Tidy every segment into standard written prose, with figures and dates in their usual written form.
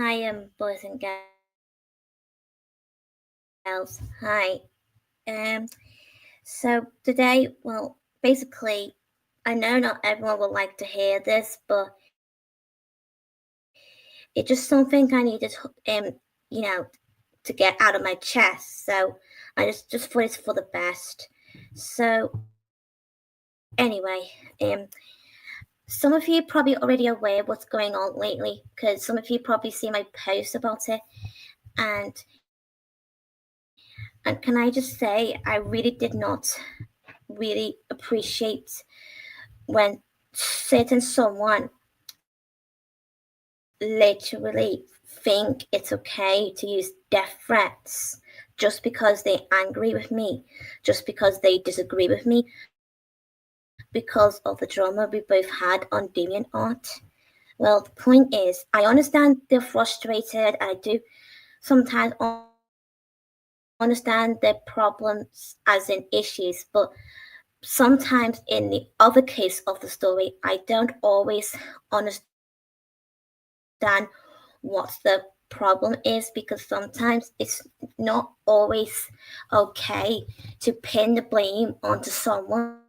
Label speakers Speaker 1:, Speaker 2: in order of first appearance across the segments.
Speaker 1: Hi, boys and girls. Hi. Um, so today, well, basically, I know not everyone would like to hear this, but it's just something I needed, you know, to get out of my chest. So I just thought it's for the best. So anyway, some of you probably already aware what's going on lately because some of you probably see my posts about it, and and can I just say I really did not really appreciate when certain someone literally think it's okay to use death threats just because they're angry with me, just because they disagree with me, because of the drama we both had on DeviantArt. Well, the point is, I understand they're frustrated. I do sometimes understand their problems as in issues, but sometimes in the other case of the story, I don't always understand what the problem is, because sometimes it's not always okay to pin the blame onto someone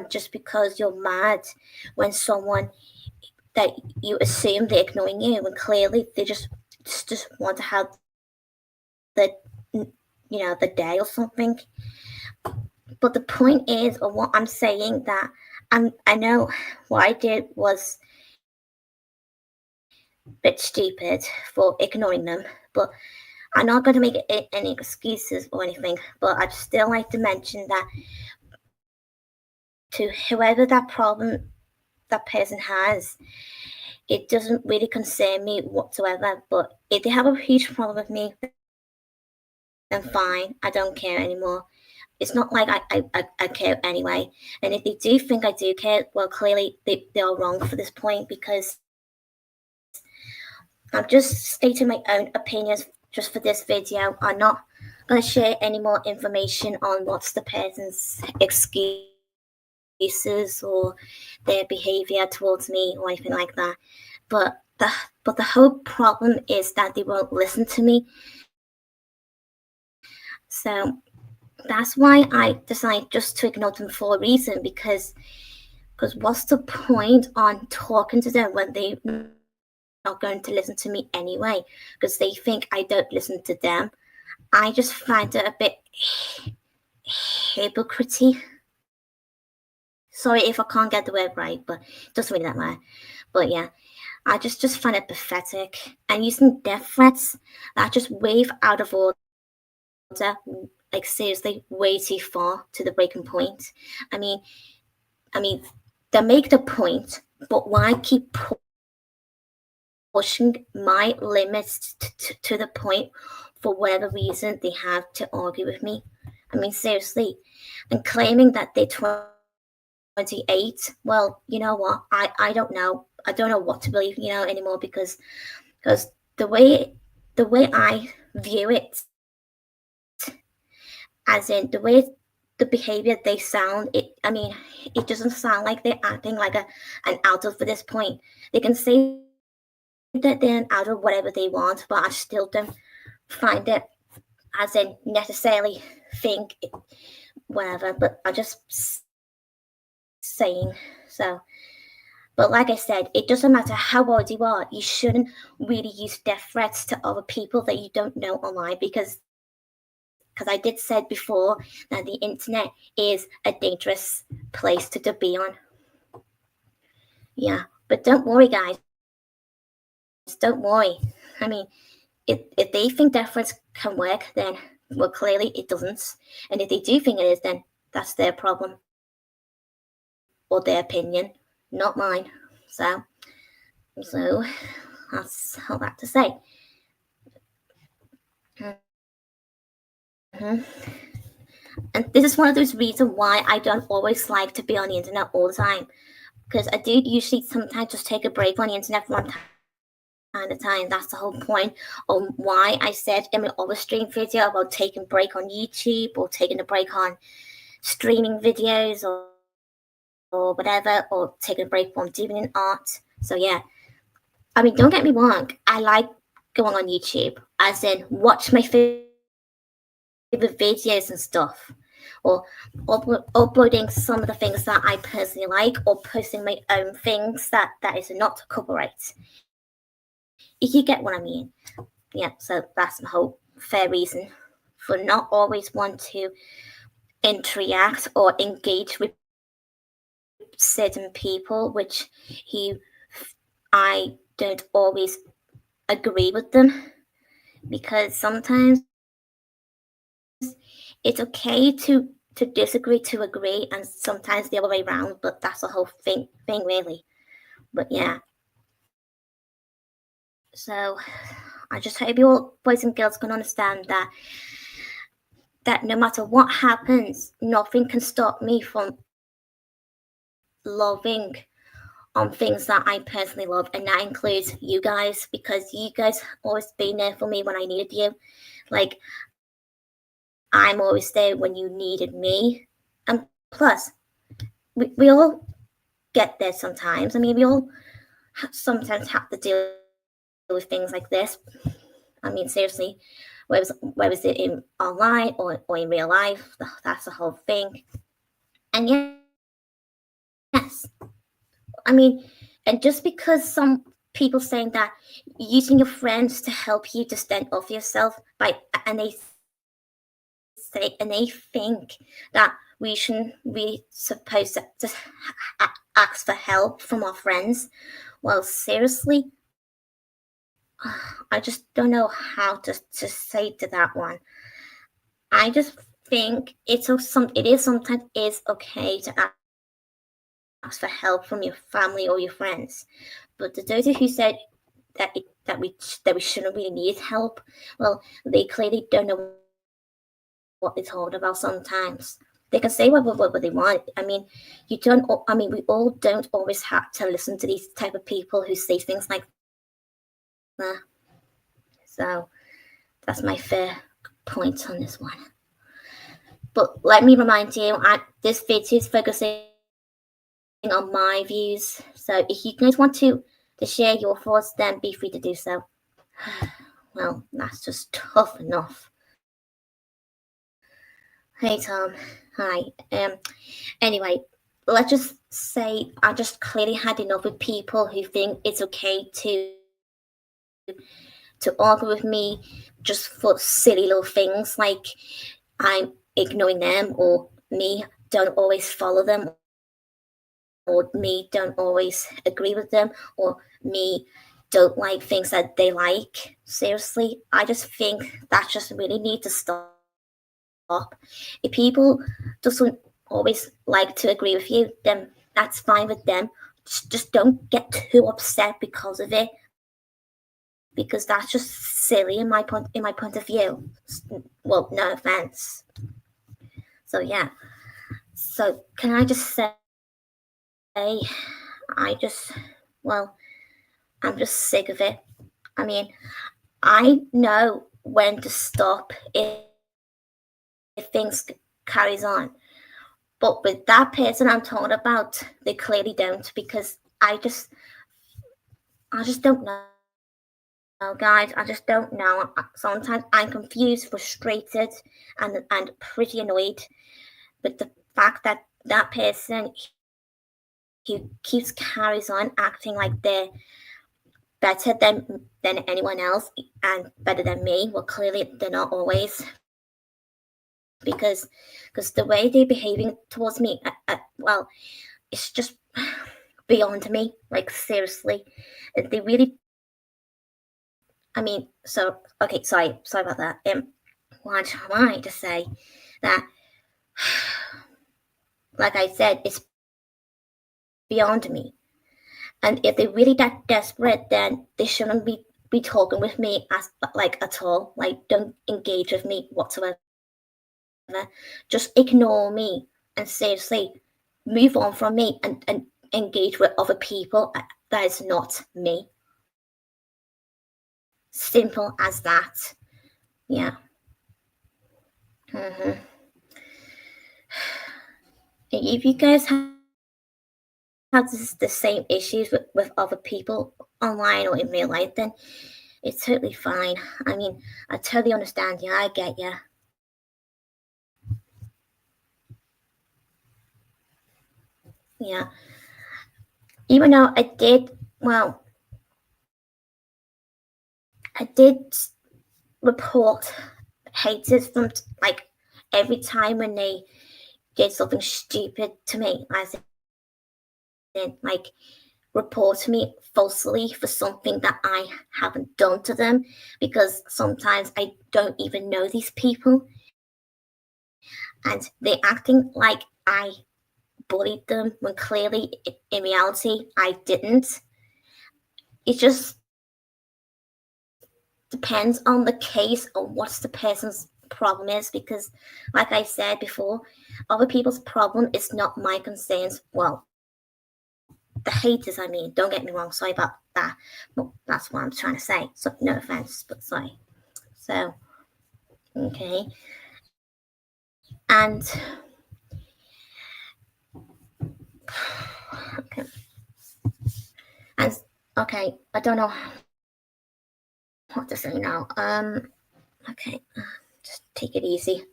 Speaker 1: just because you're mad when someone that you assume they're ignoring you when clearly they just want to have the the day or something. But the point is, or what I'm saying, that I know what I did was a bit stupid for ignoring them, but I'm not going to make any excuses or anything. But I'd still like to mention that to whoever that problem that person has, it doesn't really concern me whatsoever. But if they have a huge problem with me, then fine, I don't care anymore. It's not like I care anyway. And if they do think I do care, well, clearly they are wrong for this point, because I'm just stating my own opinions just for this video. I'm not going to share any more information on what's the person's excuses or their behavior towards me or anything like that. But the whole problem is that they won't listen to me. So that's why I decided just to ignore them for a reason, because what's the point on talking to them when they're not going to listen to me anyway, because they think I don't listen to them. I just find it a bit hypocrite. Sorry if I can't get the word right, but it doesn't really that matter. But yeah, I just find it pathetic. And using death threats, that just wave out of order, like seriously, way too far to the breaking point. I mean, they make the point, but why keep pushing my limits to the point for whatever reason they have to argue with me? I mean, seriously, and claiming that they're 28. Well, you know what? I don't know. I don't know what to believe, anymore, because the way I view it, as in the way the behavior they sound, it doesn't sound like they're acting like an adult for this point. They can say that they're an adult whatever they want, but I still don't find it, as in necessarily think it, whatever. But I'm just saying. So, but like I said, it doesn't matter how old you are, you shouldn't really use death threats to other people that you don't know online, because I did said before that the internet is a dangerous place to be on. Yeah, but don't worry, guys. Don't worry. I mean, if they think death threats can work, then, well, clearly it doesn't. And if they do think it is, then that's their problem or their opinion, not mine. So that's all that to say. Mm-hmm. And this is one of those reasons why I don't always like to be on the internet all the time, because I do usually sometimes just take a break on the internet from time to time. That's the whole point of why I said in my other stream video about taking a break on YouTube, or taking a break on streaming videos, or whatever, or taking a break from DeviantArt. So yeah, I mean, don't get me wrong, I like going on YouTube, as in watch my favorite videos and stuff, or uploading some of the things that I personally like, or posting my own things that is not copyright. You get what I mean. Yeah, so that's my whole fair reason for not always want to interact or engage with certain people, which he I don't always agree with them, because sometimes it's okay to disagree to agree, and sometimes the other way around, but that's the whole thing really. But yeah, so I just hope you all boys and girls can understand that no matter what happens, nothing can stop me from loving on things that I personally love, and that includes you guys, because you guys always been there for me when I needed you. Like, I'm always there when you needed me. And plus, we all get there sometimes. I mean, we all sometimes have to deal with things like this. I mean, seriously, whether it in online or in real life, that's the whole thing. And yes, I mean, and just because some people saying that using your friends to help you to stand up for yourself by, and they think that we shouldn't be supposed to just ask for help from our friends. Well, seriously, I just don't know how to say to that one. I just think it is sometimes is okay to ask for help from your family or your friends, but the those who said that we shouldn't really need help, well, they clearly don't know what they're talking about. Sometimes they can say what they want. I mean, you don't. I mean, we all don't always have to listen to these type of people who say things like that. So that's my fair point on this one. But let me remind you, this video is focusing on my views. So if you guys want to share your thoughts, then be free to do so. Well, that's just tough enough. Hey Tom, hi. Anyway, let's just say I just clearly had enough with people who think it's okay to argue with me just for silly little things like I'm ignoring them, or me don't always follow them, or me don't always agree with them, or me don't like things that they like. Seriously, I just think that just really need to stop. If people doesn't always like to agree with you, then that's fine with them. Just don't get too upset because of it, because that's just silly in my point of view. Well, no offense. So yeah. So can I just say, I just, well, I'm just sick of it. I mean, I know when to stop if things carries on. But with that person I'm talking about, they clearly don't, because I just don't know, guys. I just don't know. Sometimes I'm confused, frustrated, and pretty annoyed with the fact that that person who keeps carries on acting like they're better than anyone else and better than me. Well, clearly they're not always, because the way they're behaving towards me, well, it's just beyond me. Like, seriously, they really. I mean, so okay, sorry about that. What am I to say that? Like I said, it's beyond me. And if they're really that desperate, then they shouldn't be talking with me as like at all. Like, don't engage with me whatsoever. Just ignore me and seriously move on from me and engage with other people. That is not me. Simple as that. Yeah. Mm-hmm. If you guys have have the same issues with other people online or in real life, then it's totally fine. I mean, I totally understand you. I get you. Yeah. Even though I did report haters from like every time when they did something stupid to me, as in like report me falsely for something that I haven't done to them, because sometimes I don't even know these people and they're acting like I bullied them when clearly in reality I didn't. It just depends on the case or what's the person's problem is, because like I said before, other people's problem is not my concerns. Well, the haters, I mean, don't get me wrong, sorry about that. Well, that's what I'm trying to say. So no offense, but sorry. So okay. And okay. And okay, I don't know what to say now. Okay, just take it easy.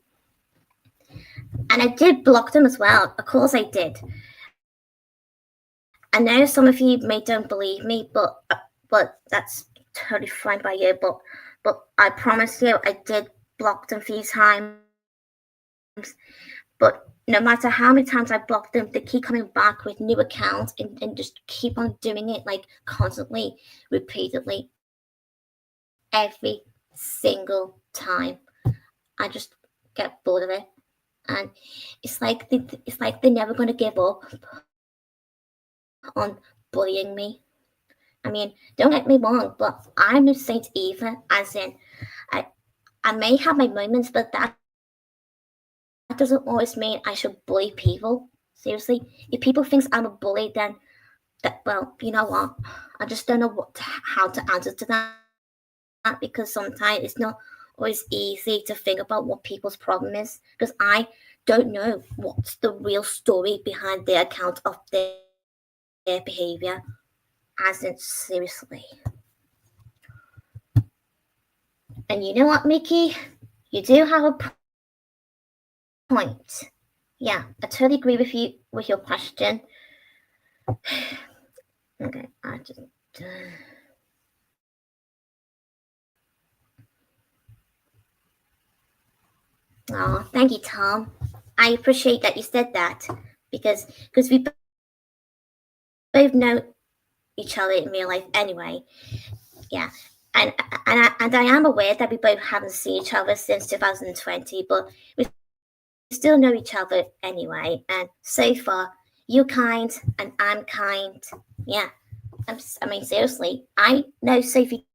Speaker 1: And I did block them as well. Of course I did. I know some of you may don't believe me, but that's totally fine by you. But I promise you, I did block them a few times. But no matter how many times I block them, they keep coming back with new accounts and just keep on doing it like constantly, repeatedly, every single time. I just get bored of it, and it's like they're never going to give up on bullying me. I mean, don't get me wrong, but I'm no saint either. As in, I I may have my moments, but that doesn't always mean I should bully people. Seriously, if people think I'm a bully, then well, you know what? I just don't know how to answer to that, because sometimes it's not always easy to think about what people's problem is, because I don't know what's the real story behind their account of their behavior. As in, seriously. And you know what, Mickey? You do have a point. Yeah, I totally agree with you with your question. Okay, I just. Oh, thank you, Tom. I appreciate that you said that, because we both know each other in real life anyway. Yeah, and I am aware that we both haven't seen each other since 2020, but we still know each other anyway. And so far, you're kind and I'm kind. Yeah, I mean, seriously, I know Sophie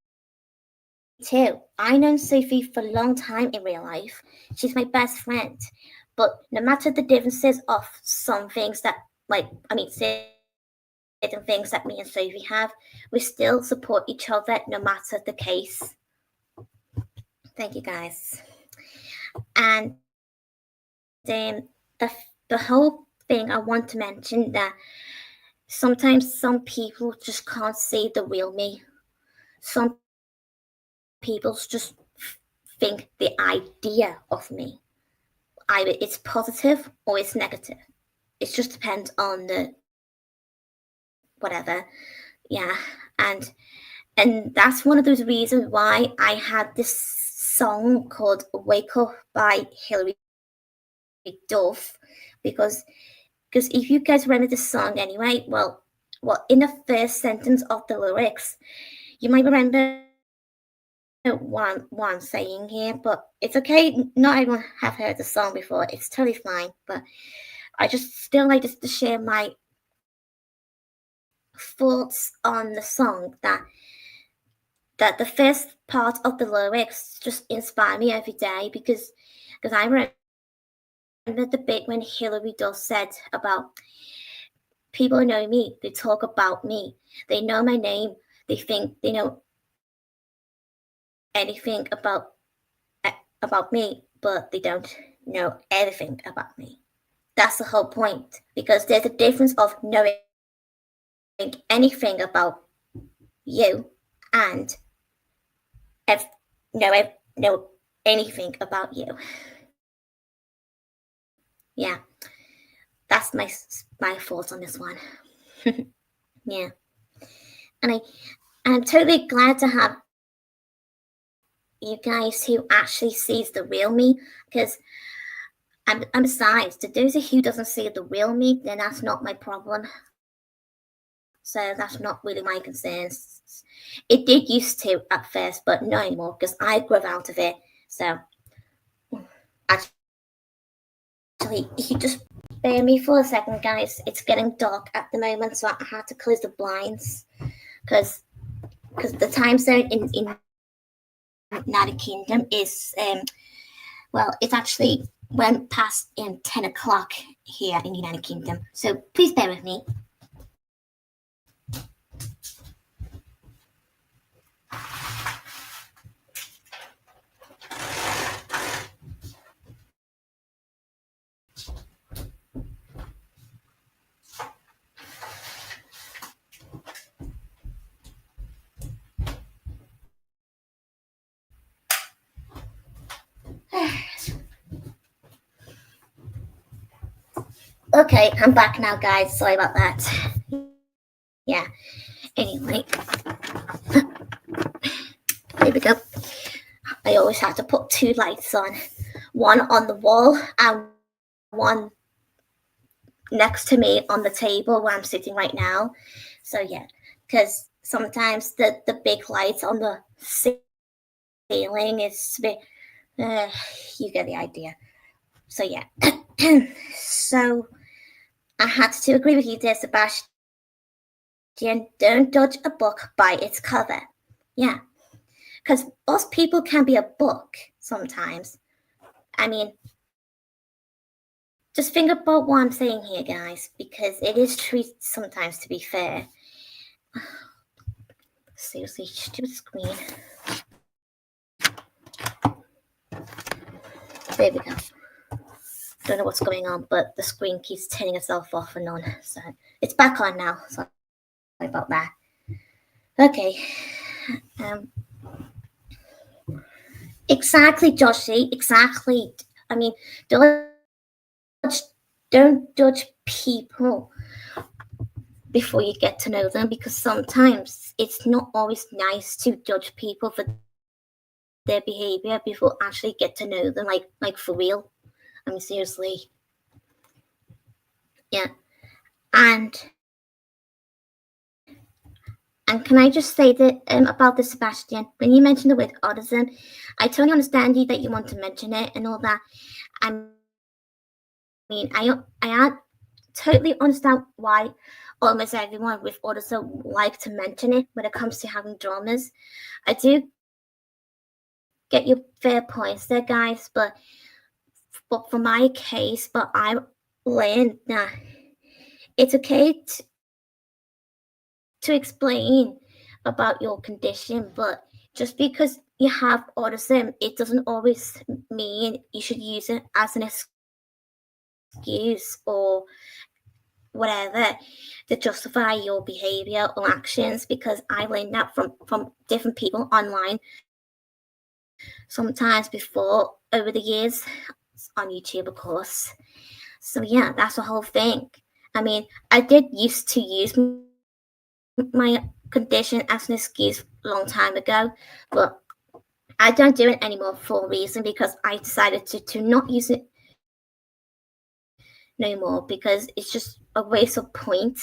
Speaker 1: too. I know Sophie for a long time in real life. She's my best friend. But no matter the differences of some things that, like, I mean, certain things that me and Sophie have, we still support each other no matter the case. Thank you, guys. And then the whole thing I want to mention that sometimes some people just can't see the real me. Some people just think the idea of me. Either it's positive or it's negative. It just depends on the whatever. Yeah. And that's one of those reasons why I had this song called Wake Up by Hilary Duff, because if you guys remember the song anyway, well, in the first sentence of the lyrics, you might remember what I'm saying here, but it's okay. Not everyone have heard the song before. It's totally fine. But I just still like to share my thoughts on the song, that the first part of the lyrics just inspire me every day, because I remember the bit when Hilary Duff said about people know me, they talk about me, they know my name, they think they know anything about me, but they don't know everything about me. That's the whole point, because there's a difference of knowing anything about you and know anything about you. Yeah, that's my thoughts on this one. Yeah, and I'm totally glad to have you guys who actually sees the real me, because I'm besides, to those who doesn't see the real me, then that's not my problem. So that's not really my concerns. It did used to at first, but not anymore because I grew out of it. So actually, if you just bear me for a second, guys, it's getting dark at the moment, so I had to close the blinds because the time zone in United Kingdom is well, it's actually went past 10 o'clock here in the United Kingdom. So please bear with me. Okay, I'm back now, guys. Sorry about that. Yeah. Anyway, there we go. I always have to put two lights on, one on the wall and one next to me on the table where I'm sitting right now. So yeah, because sometimes the big lights on the ceiling is a bit, you get the idea. So yeah, so I had to agree with you there, Sebastian. Don't judge a book by its cover. Yeah, because us people can be a book sometimes. I mean, just think about what I'm saying here, guys, because it is true sometimes, to be fair. Seriously, stupid screen. There we go. Don't know what's going on, but the screen keeps turning itself off and on. So it's back on now. Sorry about that. Okay. Exactly, Joshy. Exactly. I mean, don't judge people before you get to know them, because sometimes it's not always nice to judge people for their behavior before actually get to know them, like for real. I mean, seriously. Yeah. And can I just say that about this, Sebastian, when you mentioned the word autism, I totally understand you that you want to mention it and all that. I mean, I totally understand why almost everyone with autism like to mention it when it comes to having dramas. I do get your fair points there, guys, but for my case, but I learned that it's okay to explain about your condition, but just because you have autism, it doesn't always mean you should use it as an excuse or whatever to justify your behavior or actions, because I learned that from different people online sometimes before over the years on YouTube, of course. So yeah, that's the whole thing. I mean, I did used to use my condition as an excuse a long time ago, but I don't do it anymore for a reason, because I decided to not use it no more, because it's just a waste of point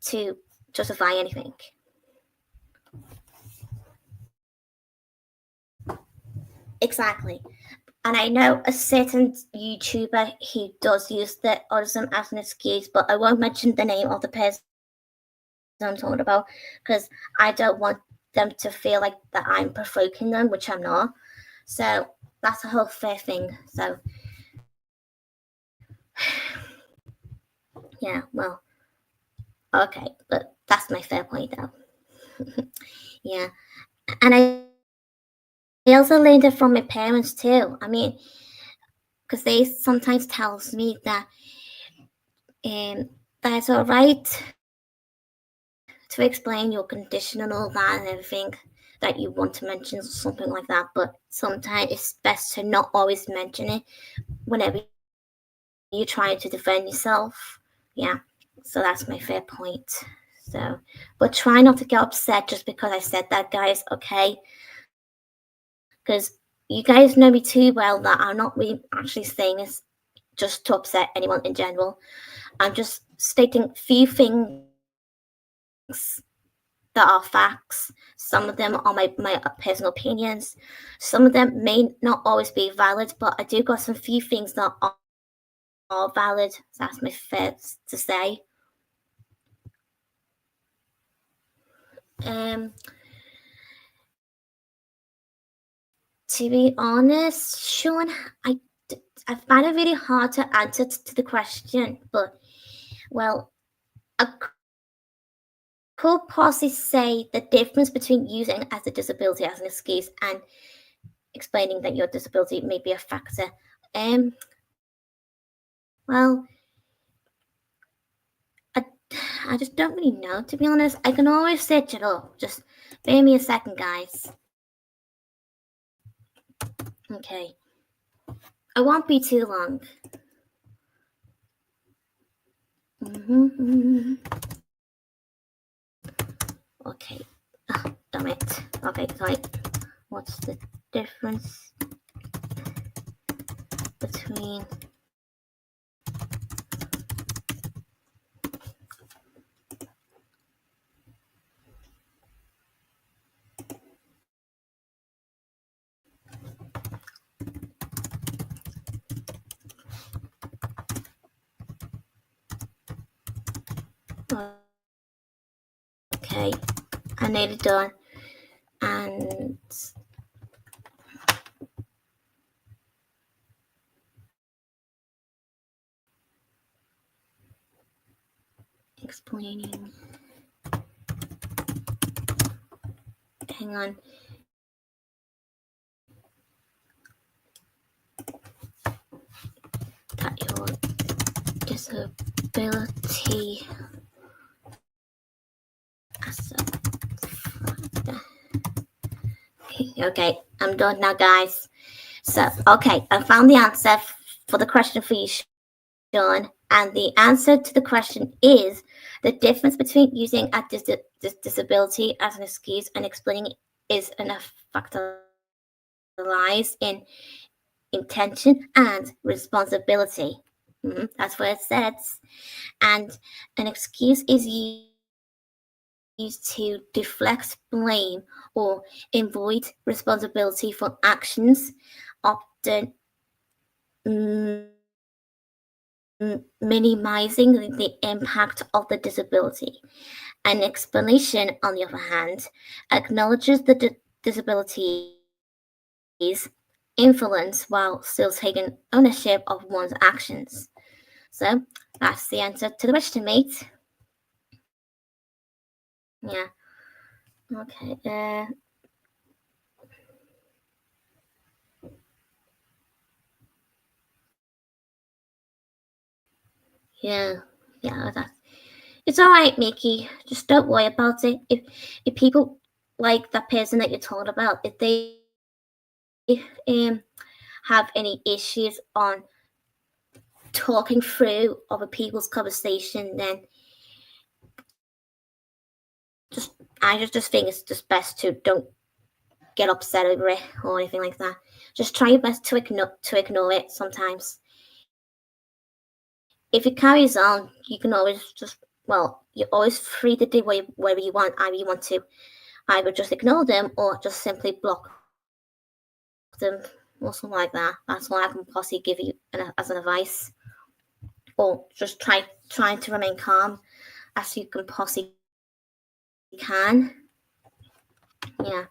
Speaker 1: to justify anything. Exactly. And I know a certain YouTuber who does use the autism as an excuse, but I won't mention the name of the person I'm talking about, because I don't want them to feel like that I'm provoking them, which I'm not. So that's a whole fair thing. So yeah, well, okay, but that's my fair point though. Yeah, and I also learned it from my parents too. I mean, because they sometimes tells me that that's all right to explain your condition and all that and everything that you want to mention or something like that, but sometimes it's best to not always mention it whenever you're trying to defend yourself. Yeah, so that's my fair point. So, but try not to get upset just because I said that, guys, okay? Because you guys know me too well that I'm not really actually saying this just to upset anyone in general. I'm just stating few things that are facts. Some of them are my personal opinions. Some of them may not always be valid, but I do got some few things that are valid. So that's my fair to say. To be honest, Sean, I find it really hard to answer to the question, but well, I could possibly say the difference between using as a disability as an excuse and explaining that your disability may be a factor. Well, I just don't really know, to be honest. I can always search it up. Just bear me a second, guys. Okay. I won't be too long. Okay. Oh, damn it. Okay, sorry. What's the difference between okay, I need it done. And explaining. Hang on. That your disability as a factor. Okay, I'm done now, guys. So, okay, I found the answer for the question for you, Sean. And the answer to the question is the difference between using a disability as an excuse and explaining it is enough factor lies in intention and responsibility. That's what it says. And an excuse is used to deflect blame or avoid responsibility for actions, often minimizing the impact of the disability. An explanation, on the other hand, acknowledges the disability's influence while still taking ownership of one's actions. So that's the answer to the question, mate. Yeah. Okay. Yeah. That's it's all right, Mickey. Just don't worry about it. If people like that person that you're talking about, if they have any issues on talking through other people's conversation, then I just think it's just best to don't get upset over it or anything like that. Just try your best to ignore it sometimes. If it carries on, you can always you're always free to do whatever you want. Either you want to either just ignore them or just simply block them or something like that. That's what I can possibly give you as an advice. Or just trying to remain calm as you can possibly can. Yeah.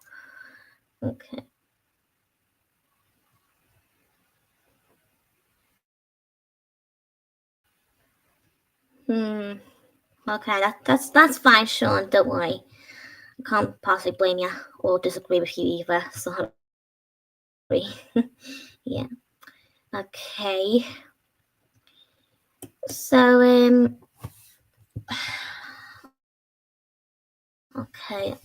Speaker 1: Okay. Okay, that's fine, Sean. Don't worry. I can't possibly blame you or disagree with you either. Sorry. Yeah. Okay. So Okay,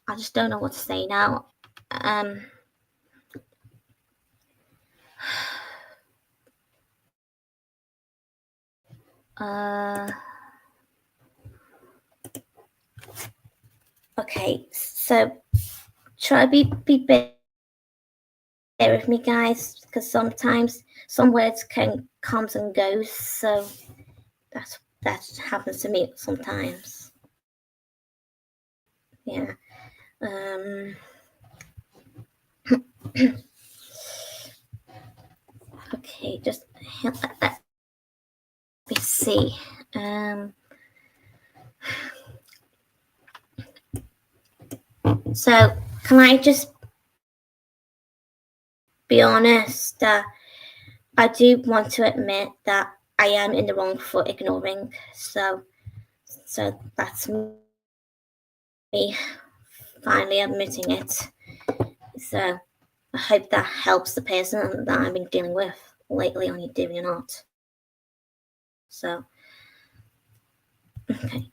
Speaker 1: I just don't know what to say now. Um, uh, okay, so try to be bear with me, guys, because sometimes some words can comes and goes. So that happens to me sometimes. Yeah. Okay, just let me see. So can I just be honest that I do want to admit that I am in the wrong for ignoring. So that's me finally admitting it. So I hope that helps the person that I've been dealing with lately on DeviantArt. So okay,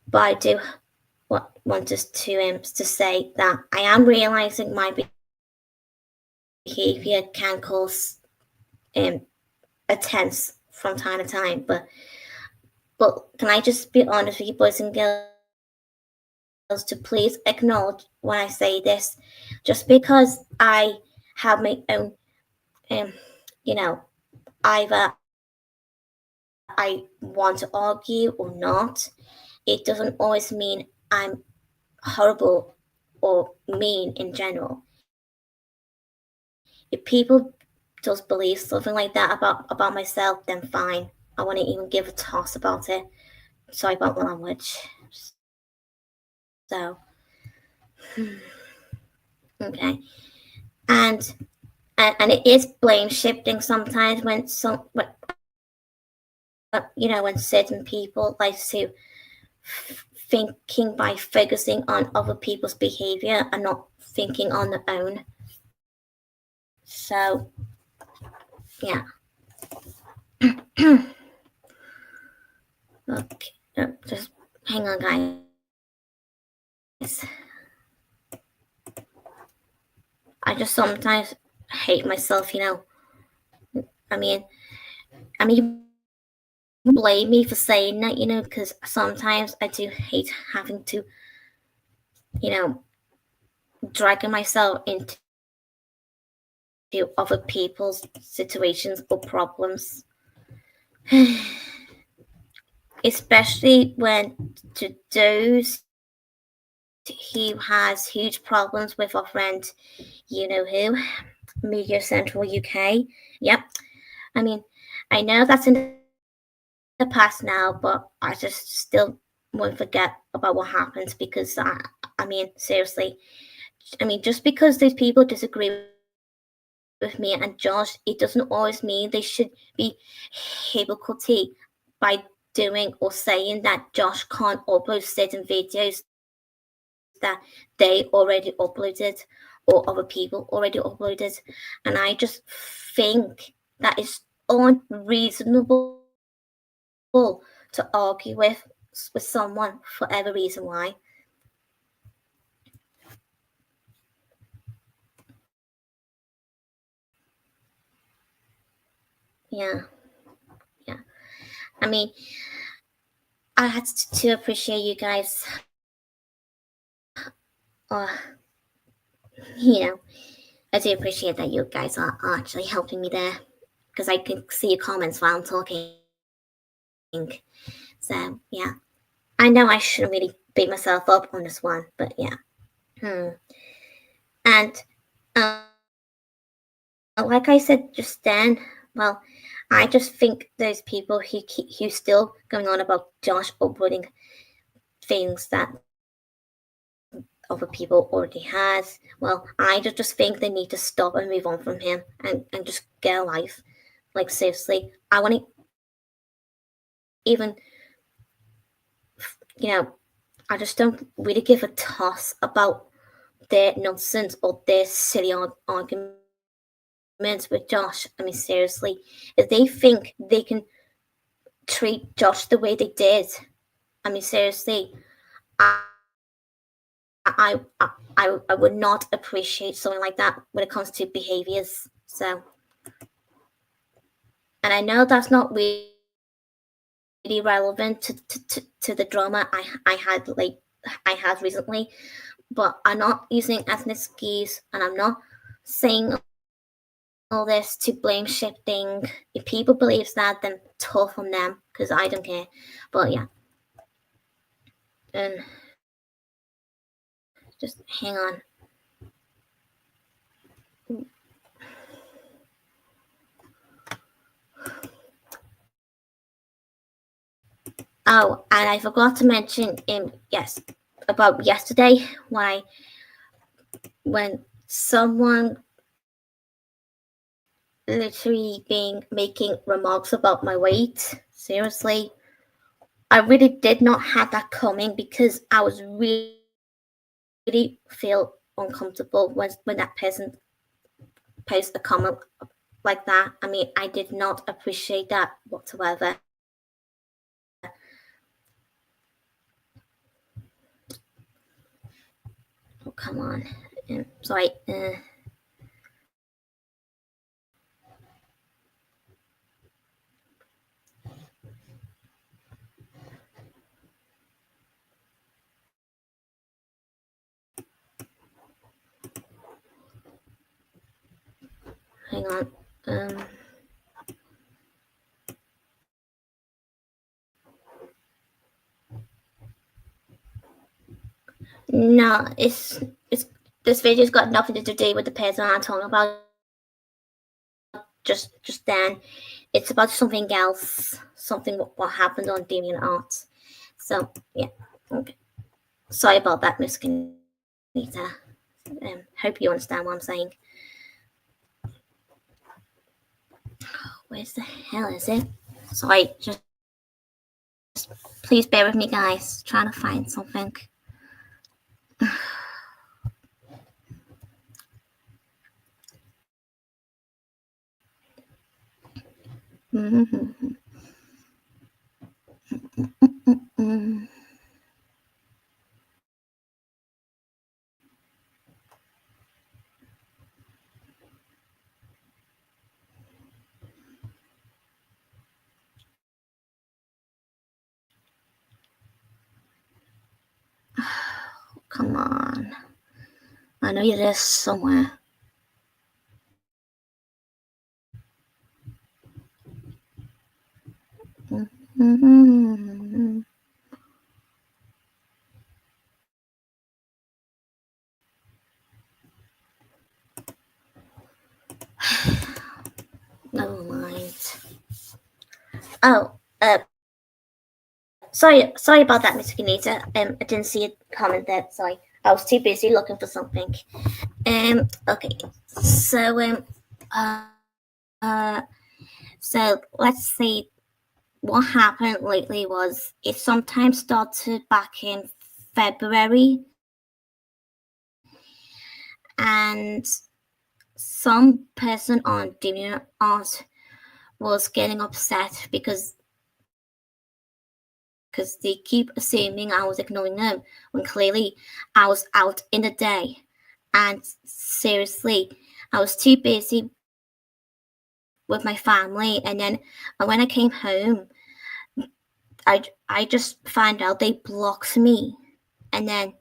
Speaker 1: but I do want us to say that I am realizing my behavior can cause a tense from time to time, but can I just be honest with you, boys and girls, to please acknowledge when I say this, just because I have my own, you know, either I want to argue or not, it doesn't always mean I'm horrible or mean in general. If people just believe something like that about myself, then fine. I wouldn't even give a toss about it. Sorry about the language. So, okay, and it is blame shifting sometimes when when certain people like to thinking by focusing on other people's behavior and not thinking on their own. So yeah. Okay, just hang on, guys. I just sometimes hate myself. I mean, you blame me for saying that, because sometimes I do hate having to, dragging myself into other people's situations or problems. Especially when to those who has huge problems with our friend, you know who, Media Central UK. Yep. I mean, I know that's in the past now, but I just still won't forget about what happened because I mean, seriously, just because those people disagree with me and Josh, it doesn't always mean they should be hypocrite by doing or saying that Josh can't upload certain videos that they already uploaded or other people already uploaded. And I just think that is unreasonable to argue with someone for every reason why. Yeah, yeah. I mean, I had to appreciate you guys. Uh, you know, I do appreciate that you guys are actually helping me there because I can see your comments while I'm talking. So yeah, I know I shouldn't really beat myself up on this one, but yeah. And uh, like I said just then, well, I just think those people who still going on about Josh uploading things that other people already has. Well, I just think they need to stop and move on from him and just get a life. Like seriously, I want to even I just don't really give a toss about their nonsense or their silly arguments with Josh. I mean, seriously, if they think they can treat Josh the way they did, I mean, seriously, I would not appreciate something like that when it comes to behaviors. So, and I know that's not really relevant to the drama I had recently, but I'm not using as an excuse, and I'm not saying all this to blame shifting. If people believe that, then tough on them, because I don't care. But yeah, and just hang on. Oh, and I forgot to mention, yes, about yesterday when someone literally being making remarks about my weight. Seriously, I really did not have that coming, because I was really feel uncomfortable when that person posts a comment like that. I mean, I did not appreciate that whatsoever. Oh, come on. Sorry. Hang on. No, it's this video's got nothing to do with the person I'm talking about just then. It's about something else, something what happened on DeviantArt. So yeah, okay. Sorry about that, Miss Kanita. Hope you understand what I'm saying. Where's the hell is it? Sorry, just please bear with me, guys. Trying to find something. Come on. I know you're there somewhere. Never mind. Oh, sorry about that, Mr. Kanita. I didn't see it comment there. Sorry, I was too busy looking for something. Okay. So so let's see. What happened lately was it sometimes started back in February, and some person on DeviantArt was getting upset because they keep assuming I was ignoring them when clearly I was out in the day. And seriously, I was too busy with my family, and then when I came home, I just found out they blocked me, and then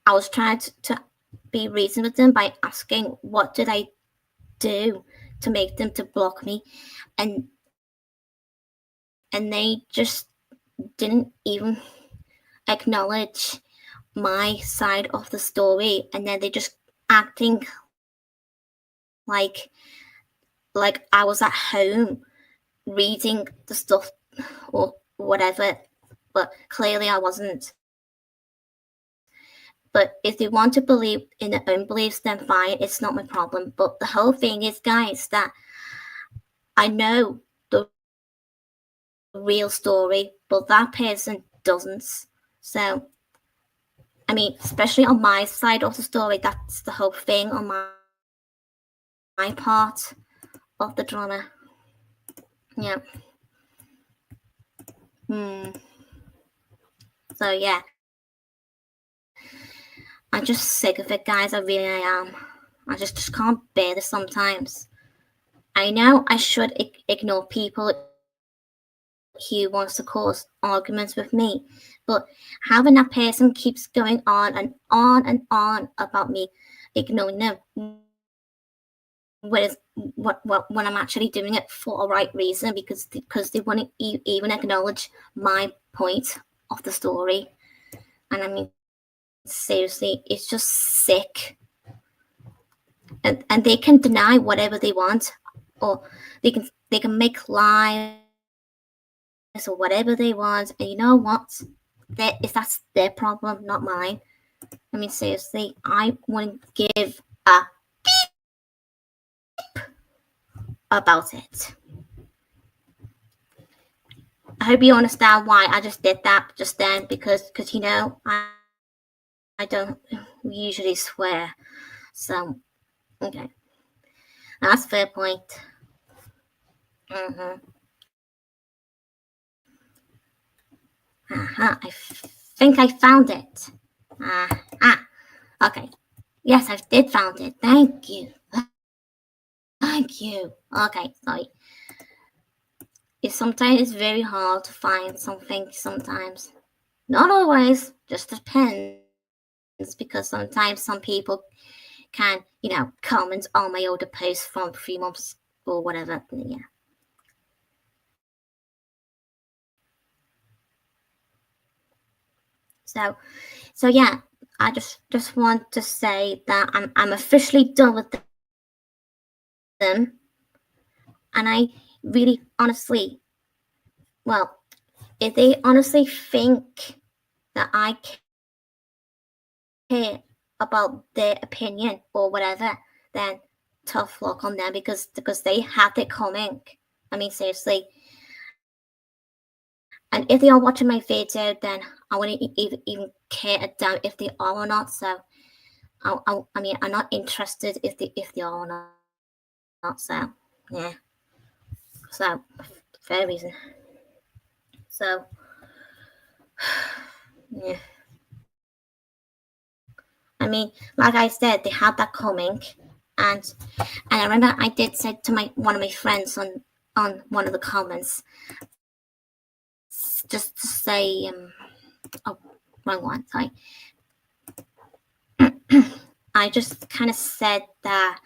Speaker 1: I was trying to be reasonable with them by asking what did I do to make them to block me, and they just didn't even acknowledge my side of the story, and then they just acting like I was at home reading the stuff or whatever, but clearly I wasn't. But if they want to believe in their own beliefs, then fine, it's not my problem. But the whole thing is, guys, that I know the real story, but that person doesn't. So, I mean, especially on my side of the story, that's the whole thing on my part of the drama. Yeah. So yeah. I'm just sick of it, guys. I really am. I just can't bear this sometimes. I know I should ignore people who wants to cause arguments with me, but having that person keeps going on and on and on about me ignoring them, when I'm actually doing it for a right reason, because they won't even acknowledge my point of the story. And I mean, seriously, it's just sick. And they can deny whatever they want, or they can make lies or whatever they want, and you know what? That's their problem, not mine. I mean, seriously, I wouldn't give a about it. I hope you understand why I just did that just then, because you know I don't usually swear, so okay, that's a fair point. I think I found it. Okay. Yes, I did found it. Thank you. Thank you. Okay, sorry. Sometimes it's very hard to find something sometimes. Not always, just depends, because sometimes some people can, comment on my older posts from 3 months or whatever. Yeah. So yeah, I just want to say that I'm officially done with them, and I really honestly, well, if they honestly think that I care about their opinion or whatever, then tough luck on them, because they have it coming. I mean, seriously. And if they are watching my video, then I wouldn't even care a damn if they are or not. So I mean, I'm not interested if they are or not. So yeah. So fair reason. So yeah. I mean, like I said, they had that coming, and I remember I did say to one of my friends on one of the comments, just to say, oh, wrong one, sorry. I just kind of said that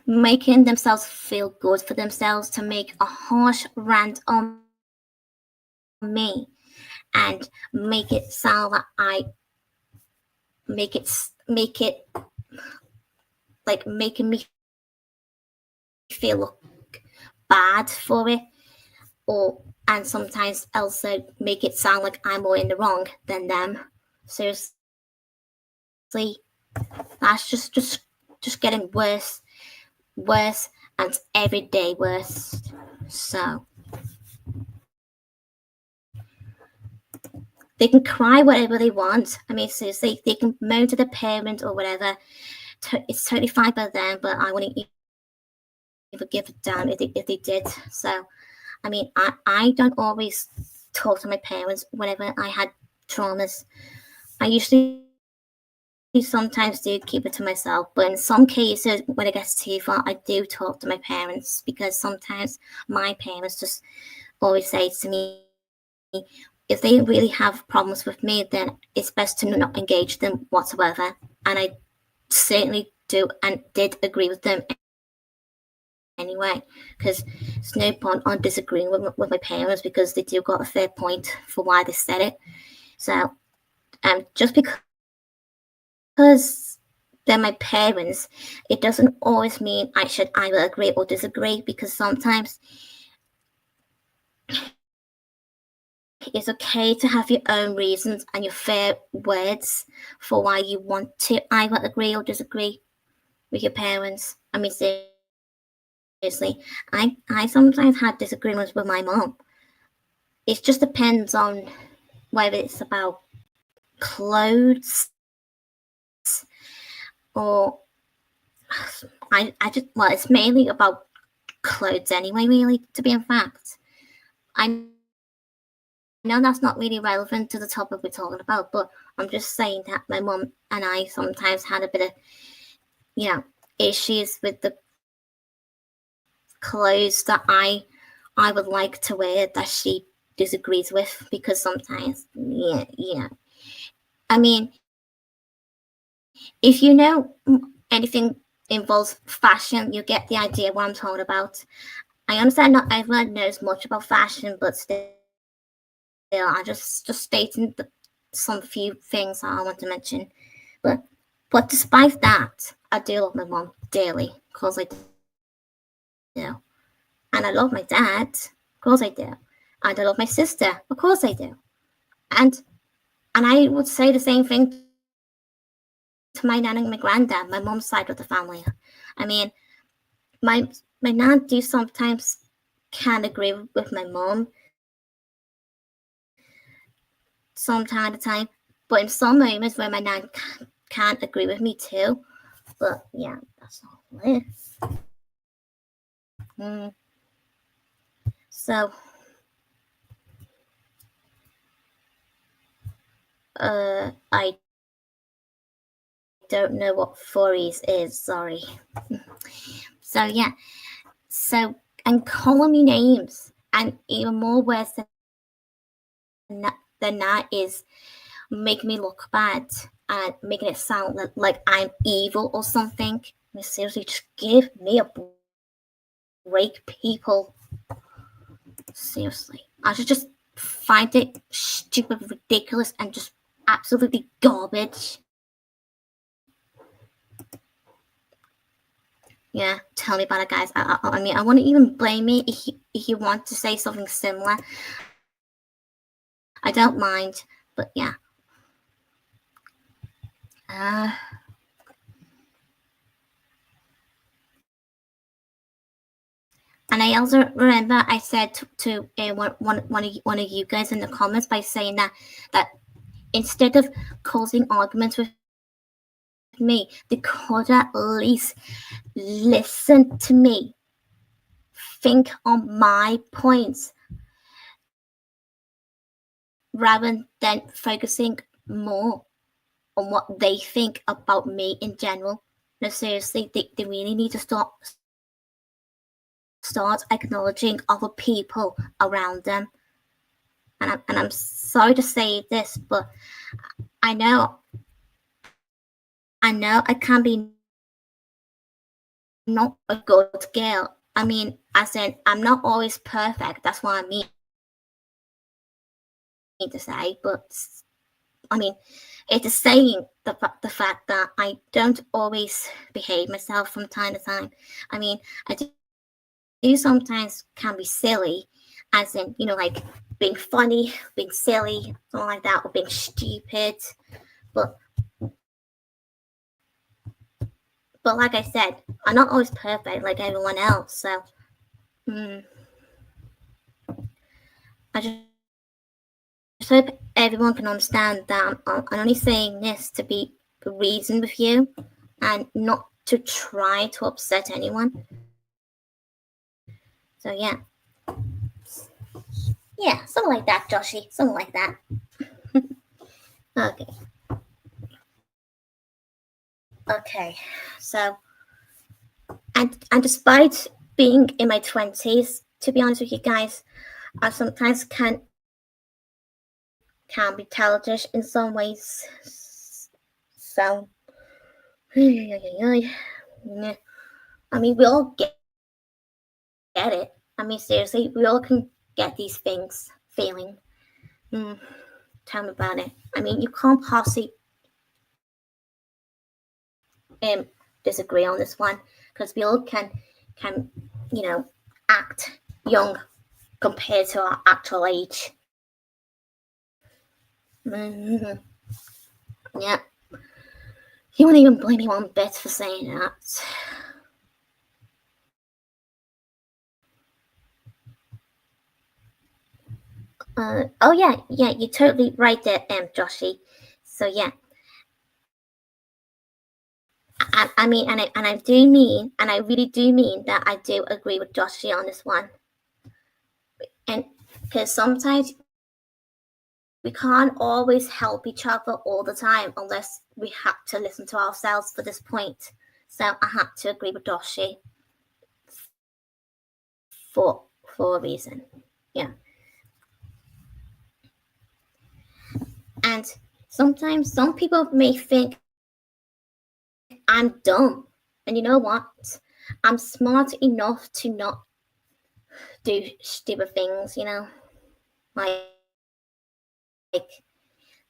Speaker 1: making themselves feel good for themselves to make a harsh rant on me and make it sound like I make it like making me feel bad for it, and sometimes also make it sound like I'm more in the wrong than them. Seriously, that's just getting worse, and every day worse. So they can cry whatever they want. I mean, seriously, they can moan to the parent or whatever. It's totally fine by them, but I wouldn't even give a damn if they did. So, I mean, I don't always talk to my parents whenever I had traumas. I usually sometimes do keep it to myself, but in some cases, when it gets too far, I do talk to my parents, because sometimes my parents just always say to me, if they really have problems with me, then it's best to not engage them whatsoever. And I certainly do and did agree with them anyway, because there's no point on disagreeing with my parents, because they do got a fair point for why they said it. So, just because they're my parents, it doesn't always mean I should either agree or disagree, because sometimes it's okay to have your own reasons and your fair words for why you want to either agree or disagree with your parents. I mean, seriously, I sometimes had disagreements with my mom. It just depends on whether it's about clothes or I just, well, it's mainly about clothes anyway, really, to be in fact. I know that's not really relevant to the topic we're talking about, but I'm just saying that my mum and I sometimes had a bit of, issues with the clothes that I would like to wear that she disagrees with, because sometimes, I mean, if you know anything involves fashion, you get the idea what I'm talking about. I understand not everyone knows much about fashion, but still, I just stating some few things I want to mention. But despite that, I do love my mom dearly, of course I do. And I love my dad, of course I do. And I love my sister, of course I do. And I would say the same thing to my nan and my granddad, my mom's side of the family. I mean, my nan do sometimes can't agree with my mom some time to time, but in some moments where my nan can't agree with me too. But yeah, that's all it is. So, I don't know what furries is, sorry. So yeah, and calling me names, and even more worse than that is make me look bad and making it sound like I'm evil or something. I mean, seriously, just give me a break, people. Seriously, I should just find it stupid, ridiculous, and just absolutely garbage. Yeah, tell me about it, guys. I mean, I wouldn't even blame me if you want to say something similar. I don't mind, but yeah. And I also remember I said to one of you guys in the comments by saying that instead of causing arguments with me, they could at least listen to me, think on my points, rather than focusing more on what they think about me in general. No, seriously, they really need to start acknowledging other people around them. And I'm sorry to say this, but I know I can be not a good girl. I mean, as in, I'm not always perfect. That's what I mean to say. But I mean, it is saying the fact that I don't always behave myself from time to time. I mean, I do sometimes can be silly, as in, like being funny, being silly, something like that, or being stupid. But like I said, I'm not always perfect like everyone else. So, I just hope everyone can understand that I'm only saying this to be reasoned with you and not to try to upset anyone. So yeah. Yeah, something like that, Joshy. Something like that. Okay. Okay. So, and despite being in my 20s, to be honest with you guys, I sometimes can be childish in some ways. So, I mean, we all get it. I mean, seriously, we all can get these things feeling. Tell me about it. I mean, you can't possibly disagree on this one, because we all can act young compared to our actual age. Yeah. You won't even blame me one bit for saying that. Oh yeah, you're totally right there, Joshy. So yeah, I mean, and I do mean, and I really do mean that I do agree with Joshy on this one, and because sometimes we can't always help each other all the time unless we have to listen to ourselves for this point. So I had to agree with Doshi for a reason. Yeah. And sometimes some people may think I'm dumb. And you know what? I'm smart enough to not do stupid things, Like,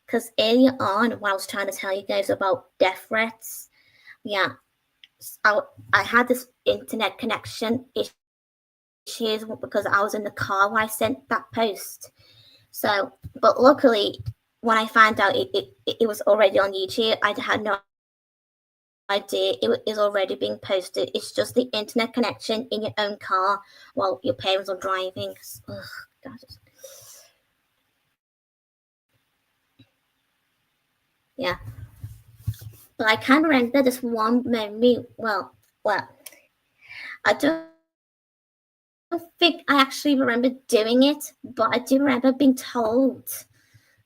Speaker 1: because earlier on, when I was trying to tell you guys about death threats, yeah, I had this internet connection issues because I was in the car when I sent that post. So, but luckily, when I found out it was already on YouTube, I had no idea it is already being posted. It's just the internet connection in your own car while your parents are driving. Ugh, God. Yeah. But I can remember this one memory. Well, I don't think I actually remember doing it, but I do remember being told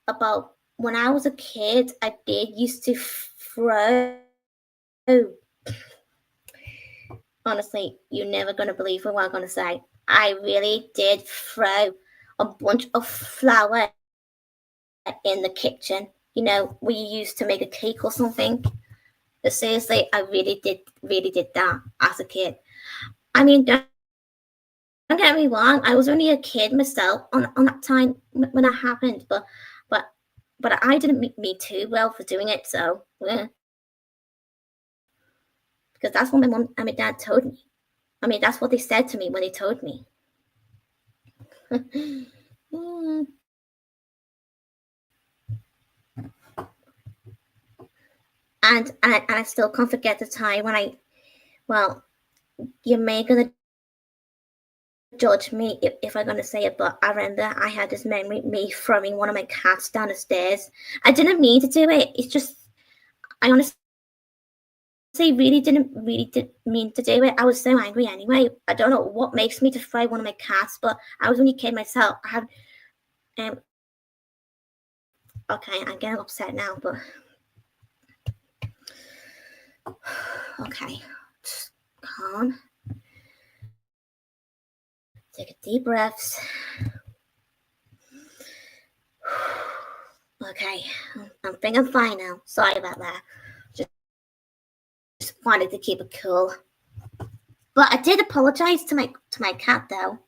Speaker 1: about when I was a kid. I did used to throw. Honestly, you're never gonna believe what I'm gonna say. I really did throw a bunch of flour in the kitchen. We used to make a cake or something. But seriously, I really did that as a kid. I mean, don't get me wrong. I was only a kid myself on that time when that happened, but I didn't mean too well for doing it. So yeah, because that's what my mom and my dad told me. I mean, that's what they said to me when they told me. And I still can't forget the time when well, you may gonna judge me if I'm gonna say it, but I remember I had this memory me throwing one of my cats down the stairs. I didn't mean to do it. It's just I honestly didn't mean to do it. I was so angry anyway. I don't know what makes me to throw one of my cats, but I was only a kid myself. I had okay, I'm getting upset now, but okay, just calm. Take a deep breath. Okay, I think I'm fine now. Sorry about that. Just wanted to keep it cool. But I did apologize to my cat though.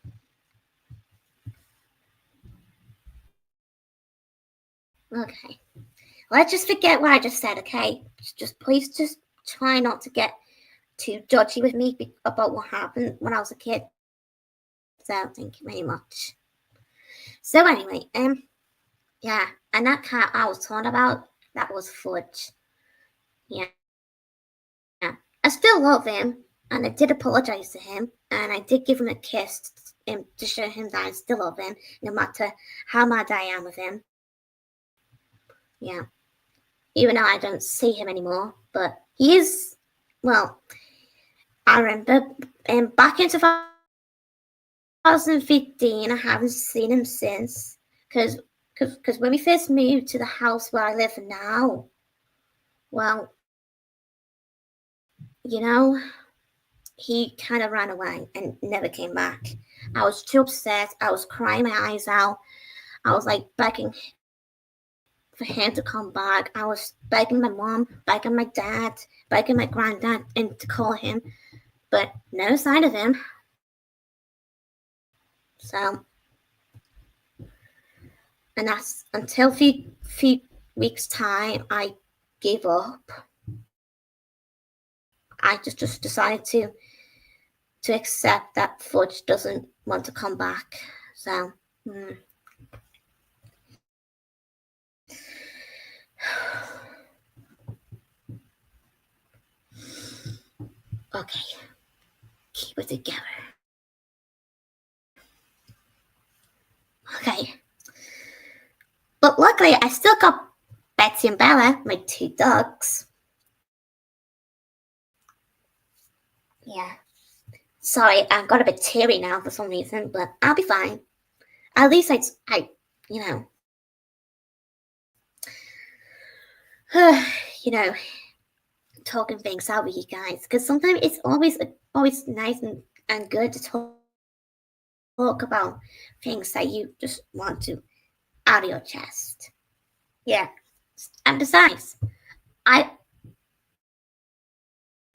Speaker 1: Okay. Let's just forget what I just said, okay? Please just try not to get too judgy with me about what happened when I was a kid. So thank you very much. So anyway, yeah, and that cat I was talking about, that was Fudge. Yeah. I still love him, and I did apologize to him, and I did give him a kiss to show him that I still love him, no matter how mad I am with him. Yeah. Even though I don't see him anymore, but he is, well, I remember back in 2015, I haven't seen him since, because when we first moved to the house where I live now, well, he kind of ran away and never came back. I was too upset. I was crying my eyes out. I was like begging for him to come back. I was begging my mom, begging my dad, begging my granddad, and to call him, but no sign of him. So, and that's until few weeks time, I gave up. I just decided to accept that Fudge doesn't want to come back. So. Okay, keep it together. Okay. But luckily, I still got Betsy and Bella, my two dogs. Yeah. Sorry, I got a bit teary now for some reason, but I'll be fine. At least I you know, talking things out with you guys, because sometimes it's always nice and good to talk about things that you just want to out of your chest. Yeah. And besides, I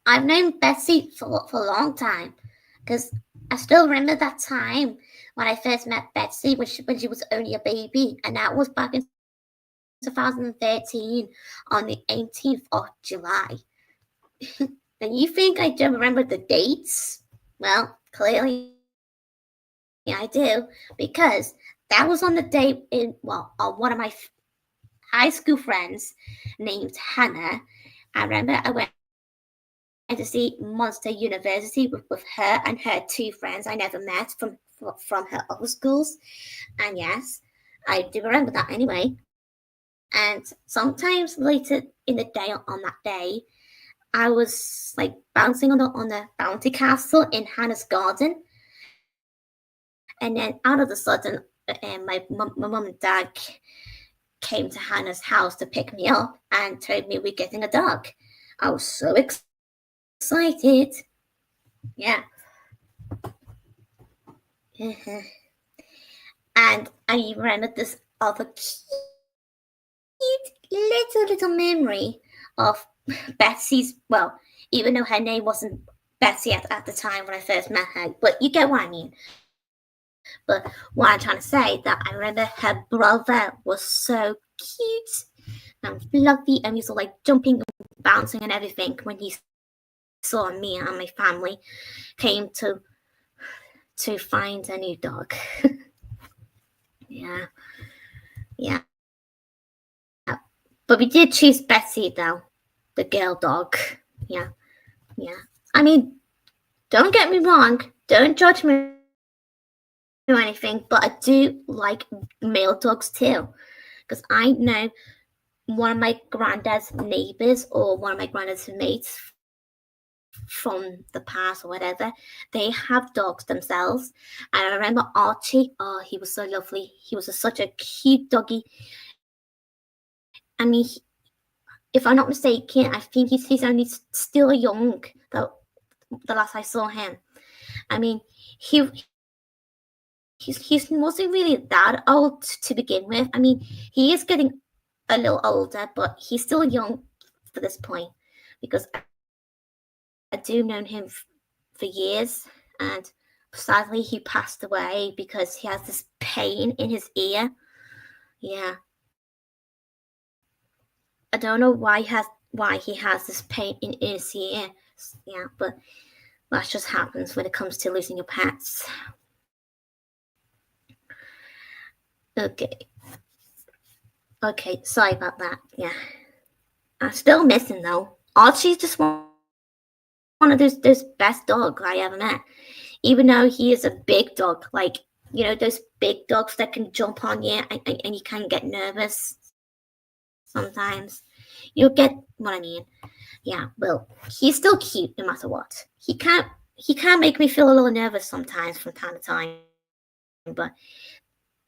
Speaker 1: I've known Betsy for a long time, because I still remember that time when I first met Betsy when she was only a baby, and that was back in 2013 on the 18th of July. And you think I don't remember the dates? Well, clearly I do, because that was on the day on one of my high school friends named Hannah. I remember I went to see Monster University with her and her two friends I never met from her other schools. And yes, I do remember that anyway. And sometimes later in the day on that day, I was like bouncing on the bounty castle in Hannah's garden, and then out of the sudden, my mum and dad came to Hannah's house to pick me up and told me we're getting a dog. I was so excited. Yeah. And I remember this other cute little memory of Betsy's, well, even though her name wasn't Betsy at the time when I first met her, but you get what I mean. But what I'm trying to say, that I remember her brother was so cute and fluffy, and he was all like jumping and bouncing and everything when he saw me and my family came to find a new dog. Yeah. But we did choose Betsy though, the girl dog. Yeah. I mean, don't get me wrong, don't judge me or anything, but I do like male dogs too, because I know one of my granddad's neighbors or one of my granddad's mates from the past or whatever, they have dogs themselves. And I remember Archie, oh, he was so lovely. He was such a cute doggy. I mean, if I'm not mistaken, I think he's only still young. The last I saw him, I mean, he wasn't really that old to begin with. I mean, he is getting a little older, but he's still young for this point, because I do know him for years, and sadly he passed away because he has this pain in his ear. Yeah. I don't know why he has this pain in his ear. Yeah, but that just happens when it comes to losing your pets. Okay, sorry about that. Yeah. I'm still missing though. Archie's just one of those best dogs I ever met. Even though he is a big dog, like, those big dogs that can jump on you and you can get nervous sometimes. You get what I mean. Yeah, well, he's still cute no matter what. He can make me feel a little nervous sometimes from time to time, but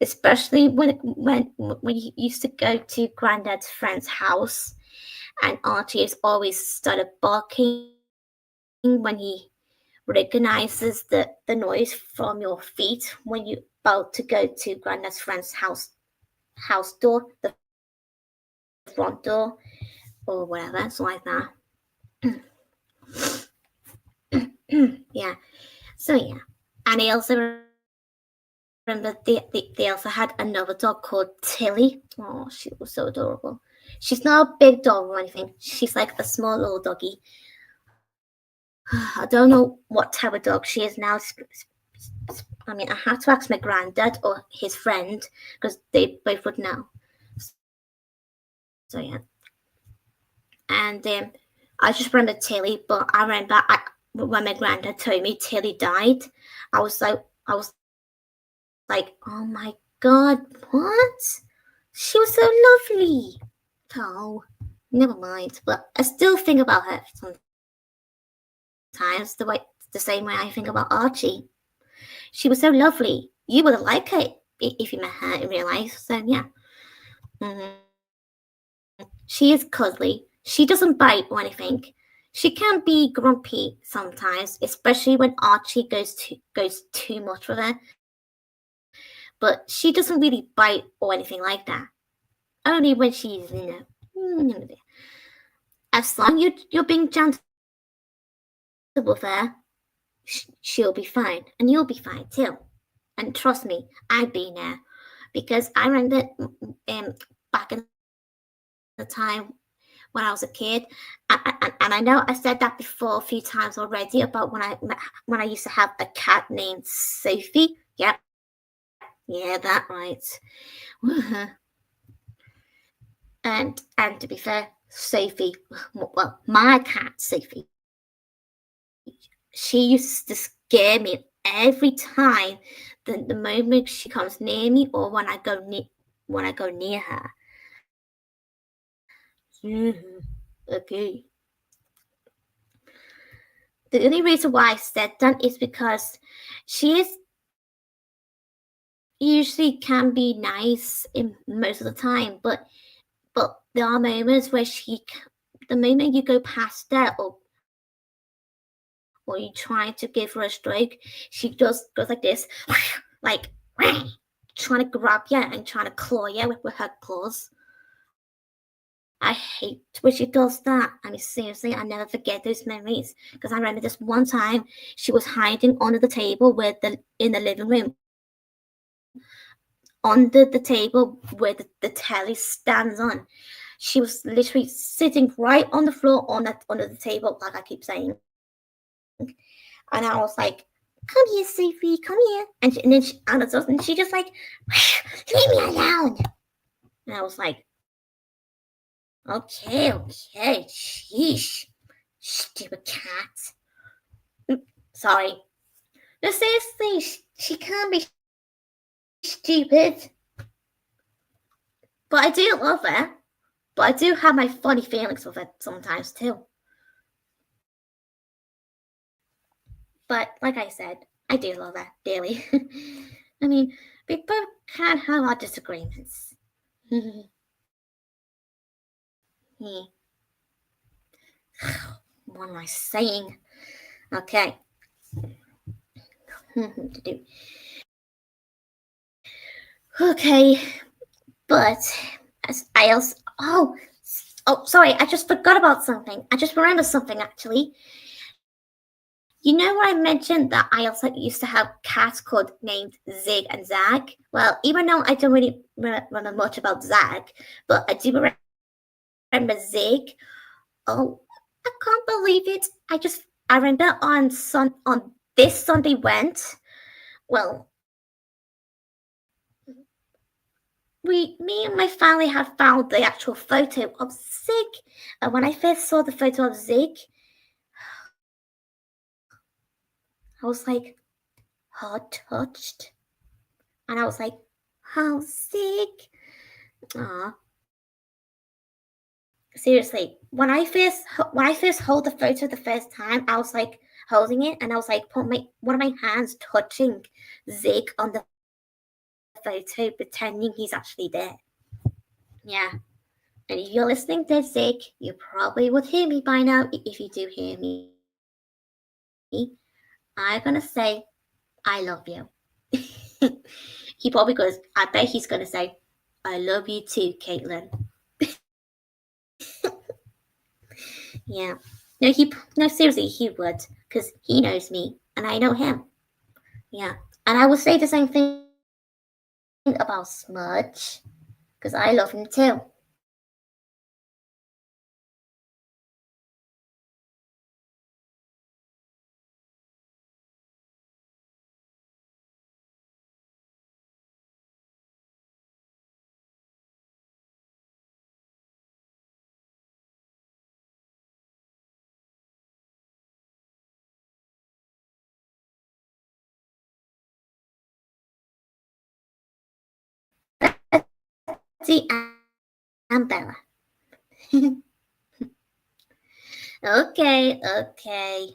Speaker 1: especially when you used to go to Granddad's friend's house, and Archie has always started barking when he recognizes the noise from your feet when you're about to go to Granddad's friend's house door, the front door, or whatever, so like that. Yeah. So yeah, and I also remember they also had another dog called Tilly. Oh, she was so adorable. She's not a big dog or anything. She's like a small little doggy. I don't know what type of dog she is now. I mean, I had to ask my granddad or his friend, because they both would know. So yeah. And I just remember Tilly, but I remember when my granddad told me Tilly died, I was like, oh my God, what? She was so lovely. Oh, never mind. But I still think about her sometimes the same way I think about Archie. She was so lovely. You would like her if you met her in real life. So yeah. She is cuddly. She doesn't bite or anything. She can be grumpy sometimes, especially when Archie goes too much with her. But she doesn't really bite or anything like that. Only when she's, as long as you're being gentle with her, she'll be fine, and you'll be fine too. And trust me, I've been there because I remember back in the time when I was a kid, and I know I said that before a few times already about when I used to have a cat named Sophie. Yep, yeah, that right. And to be fair, Sophie, well, my cat Sophie, she used to scare me every time the moment she comes near me or when I go near her. Okay. The only reason why I said that is because she is usually can be nice in most of the time, but there are moments where the moment you go past that or you try to give her a stroke, she just goes like this, like trying to grab you and trying to claw you with her claws. I hate when she does that. I mean, seriously, I never forget those memories because I remember this one time she was hiding under the table in the living room, under the table where the telly stands on. She was literally sitting right on the floor under the table, like I keep saying. And I was like, "Come here, Sophie, come here." And she just like, "Leave me alone." And I was like, "Okay, okay, sheesh, stupid cat." Sorry. No, seriously, she can't be stupid. But I do love her. But I do have my funny feelings with her sometimes too. But like I said, I do love her dearly. I mean, we both can have our disagreements. What am I saying? Okay. Okay, but as I also sorry, I just forgot about something. I just remembered something actually. You know what I mentioned that I also used to have cats called named Zig and Zag? Well, even though I don't really remember much about Zag, but I do remember Zig. Oh, I can't believe it. I remember on this Sunday went. Well, me and my family had found the actual photo of Zig. And when I first saw the photo of Zig, I was like heart touched. And I was like, how Zig. Aw. Seriously, when I first hold the photo the first time, I was like holding it and I was like put one of my hands touching Zig on the photo, pretending he's actually there. Yeah. And if you're listening to Zig, you probably would hear me by now. If you do hear me, I'm gonna say I love you. He probably goes. I bet he's gonna say, "I love you too, Caitlin." Yeah. No, seriously, he would, because he knows me and I know him. Yeah. And I would say the same thing about Smudge, because I love him too. See, I'm Bella. Okay, okay.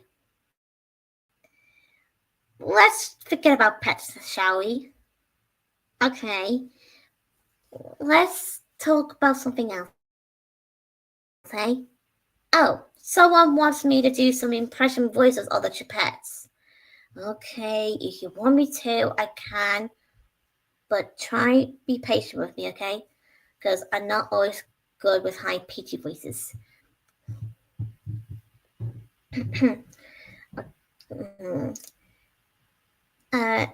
Speaker 1: Let's forget about pets, shall we? Okay. Let's talk about something else. say. Oh, someone wants me to do some impression voices of the Chipettes. Okay, if you want me to, I can, but try be patient with me, okay? Because I'm not always good with high pitchy voices.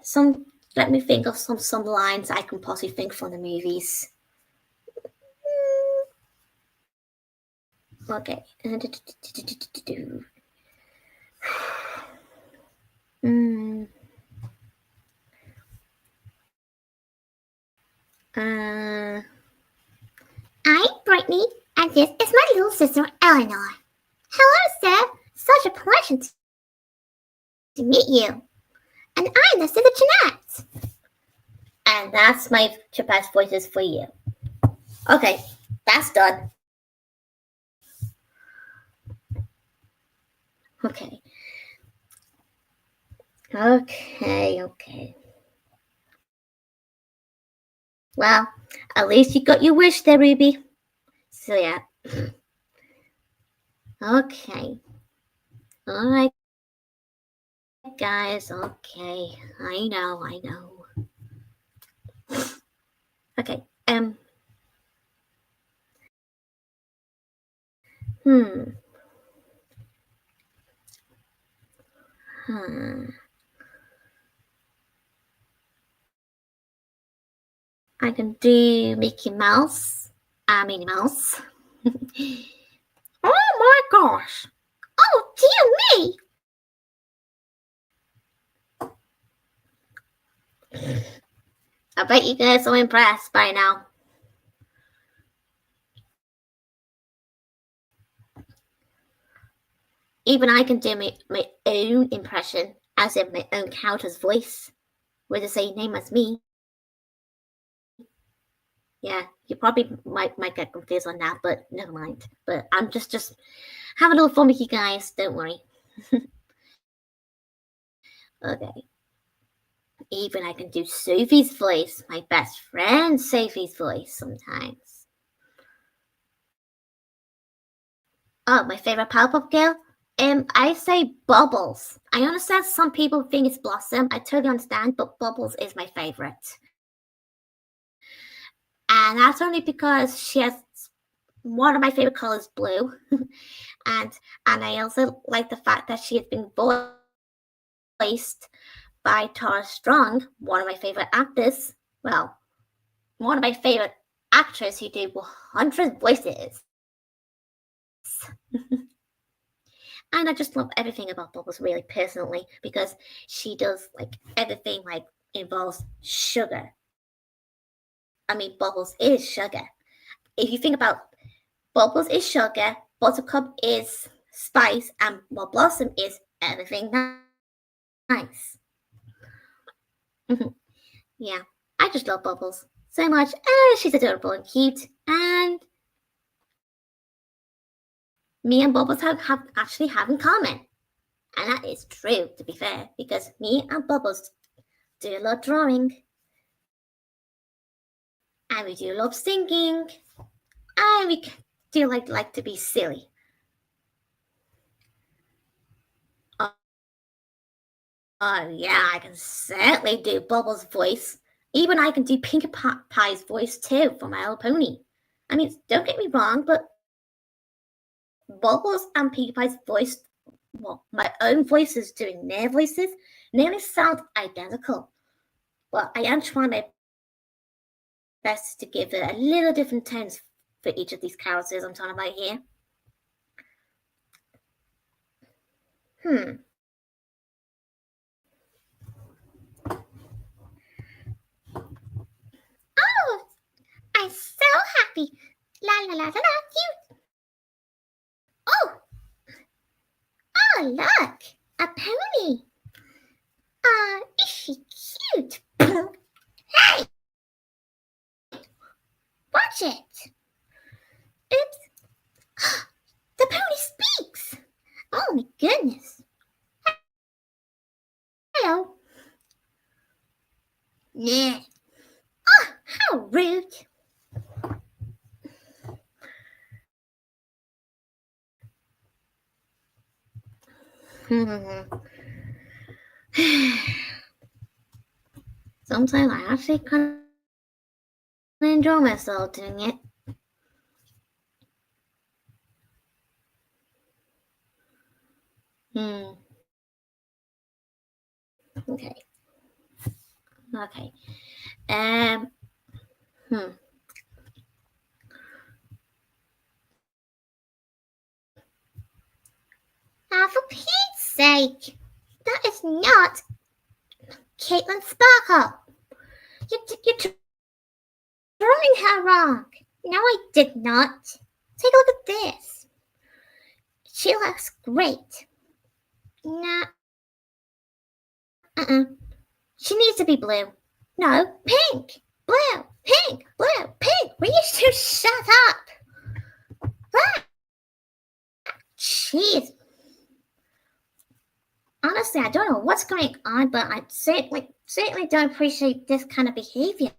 Speaker 1: Some let me think of some lines I can possibly think from the movies. Okay. I'm Brittany, and this is my little sister Eleanor. Hello, sir. Such a pleasure to meet you. And I'm the sister Jeanette. And that's my Chipette's voices for you. Okay, that's done. Okay. Well, at least you got your wish there, Ruby. So yeah. Okay. Alright, guys. Okay. I know. Okay. Hmm. I can do Mickey Mouse. Minnie Mouse. Oh my gosh. Oh dear me. I bet you guys are impressed by now. Even I can do my own impression, as in my own character's voice, with the same name as me. Yeah, you probably might get confused on that, but never mind. But I'm just have a little fun with you guys. Don't worry. Okay. Even I can do Sophie's voice, my best friend Sophie's voice sometimes. Oh, my favorite Powerpuff Girl? I say Bubbles. I understand some people think it's Blossom. I totally understand, but Bubbles is my favorite. And that's only because she has one of my favorite colors, blue. and I also like the fact that she has been voiced by Tara Strong, one of my favorite actors. Well, one of my favorite actors who did 100 voices. And I just love everything about Bubbles, really, personally, because she does like everything like involves sugar. I mean, Bubbles is sugar. If you think about Bubbles is sugar, Buttercup is spice, and Blossom is everything nice. Yeah, I just love Bubbles so much. She's adorable and cute, and me and Bubbles have actually have in common. And that is true, to be fair, because me and Bubbles do a lot of drawing, and we do love singing, and we do like to be silly. Oh yeah, I can certainly do Bubbles' voice. Even I can do Pinkie Pie's voice too for My Little Pony. I mean, don't get me wrong, but Bubbles and Pinkie Pie's voice, well, my own voices doing their voices, nearly sound identical. But I am trying my best to give it a little different tones for each of these characters I'm talking about here. Oh, I'm so happy. La la la la la. You. Oh, look, a pony. Is she cute? Hey, watch it. Oops. The pony speaks. Oh my goodness. Hello. Yeah. Oh, how rude. Sometimes I actually kind of enjoy myself doing it. Okay. Okay. Um. Hmm. For Pete's sake, that is not Caitlin Sparkle. You're drawing her wrong. No, I did not. Take a look at this. She looks great. Nah. She needs to be blue. No, pink. Blue. Pink. Blue. Pink. Will you two shut up? Ah! Jeez. Honestly, I don't know what's going on, but I certainly don't appreciate this kind of behavior.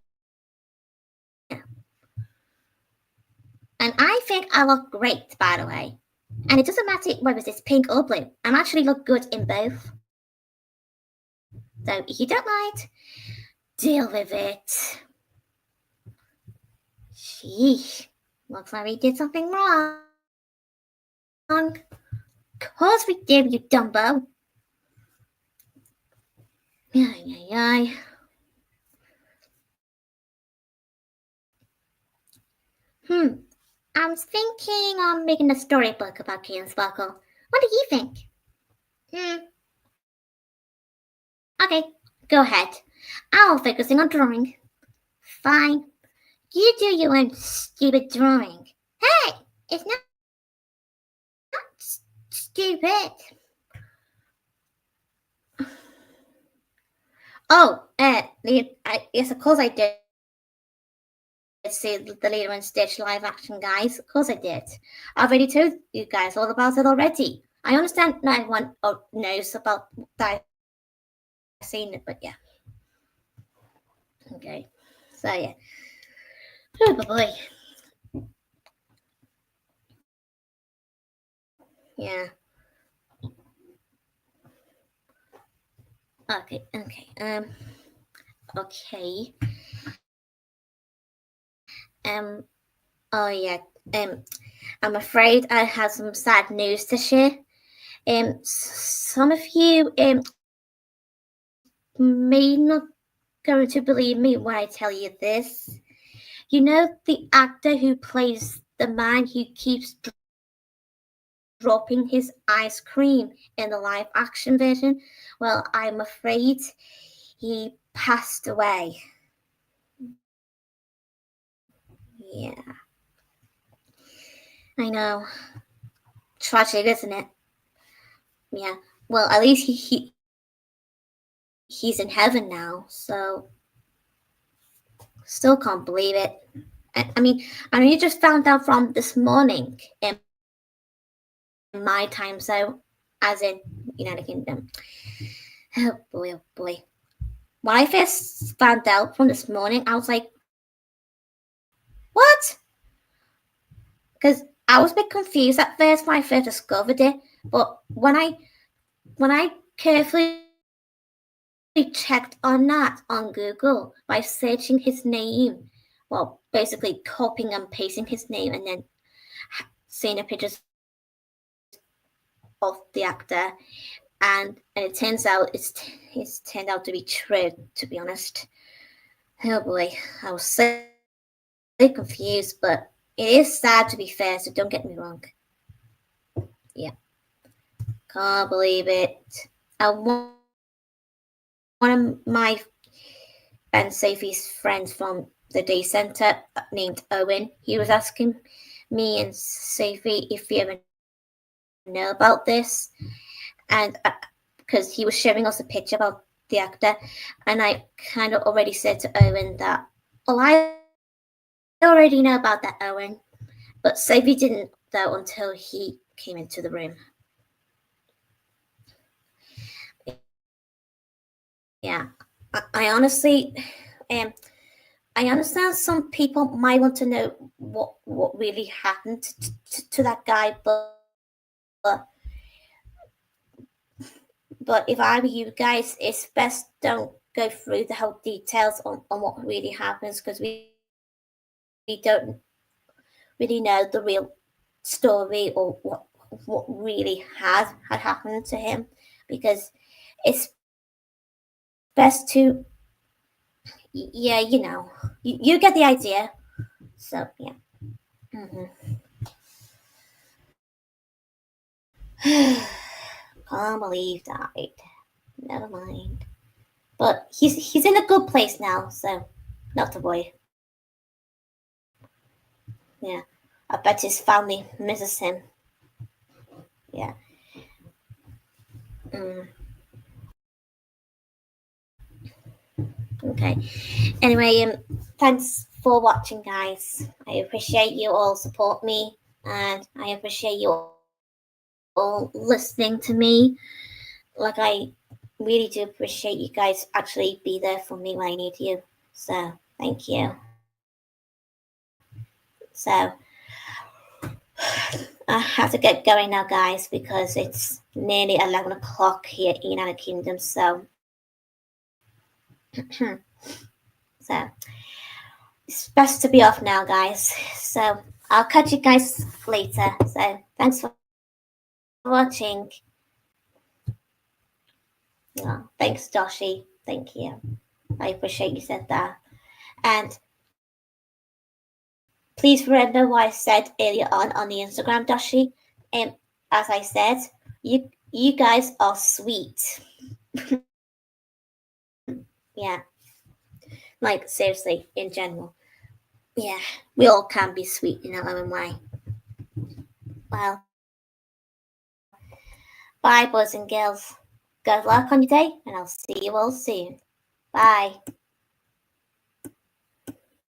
Speaker 1: And I think I look great, by the way. And it doesn't matter whether it's pink or blue. I actually look good in both. So if you don't mind, deal with it. Sheesh. Looks like we did something wrong. Of course we did, you Dumbo. Ay. I'm thinking on making a storybook about Kay and Sparkle. What do you think? Okay, go ahead. I'll focusing on drawing. Fine. You do your own stupid drawing. Hey, it's not stupid. Oh, yes, of course I did see the Lilo and Stitch live action, guys. Of course I did. I've already told you guys all about it already. I understand not everyone knows about that. I've seen it, but yeah. Okay, so yeah. Oh boy. Yeah. Okay. Okay. Oh yeah. I'm afraid I have some sad news to share. Some of you may not going to believe me when I tell you this. You know the actor who plays the man who keeps dropping his ice cream in the live action version? Well, I'm afraid he passed away. Yeah. I know. Tragic, isn't it? Yeah. Well, at least he's in heaven now, so still can't believe it. I mean, you just found out from this morning in my time zone, as in United Kingdom. Oh boy. When I first found out from this morning, I was like, what? Because I was a bit confused at first when I first discovered it, but when I carefully checked on that on Google by searching his name, well, basically copying and pasting his name and then seeing the pictures of the actor, and it turns out it's turned out to be true, to be honest. Oh boy, I was so confused, but it is sad to be fair, so don't get me wrong. Yeah. Can't believe it. One of my and Sophie's friends from the day center named Owen, he was asking me and Sophie if we ever know about this, and because he was showing us a picture about the actor, and I kind of already said to Owen that, well, I already know about that, Owen, but Sophie didn't though until he came into the room. Yeah, I honestly, I understand some people might want to know what really happened to that guy, but But if I were you guys, it's best don't go through the whole details on what really happens, because we don't really know the real story or what really had happened to him, because it's best to, yeah, you get the idea. So yeah. Can't believe died. Never mind. But he's in a good place now, so not to worry. Yeah, I bet his family misses him. Yeah. Mm, okay. Anyway, thanks for watching, guys. I appreciate you all support me, and I appreciate you all listening to me. Like, I really do appreciate you guys actually be there for me when I need you. So thank you. So I have to get going now, guys, because it's nearly 11 o'clock here in United Kingdom. So, so it's best to be off now, guys. So I'll catch you guys later. So thanks for watching. Yeah, thanks, Doshi. Thank you. I appreciate you said that. And please remember what I said earlier on the Instagram, Doshi. As I said, you guys are sweet. Yeah, like seriously, in general. Yeah, we all can be sweet in our own way. Well, bye, boys and girls. Good luck on your day, and I'll see you all soon. Bye.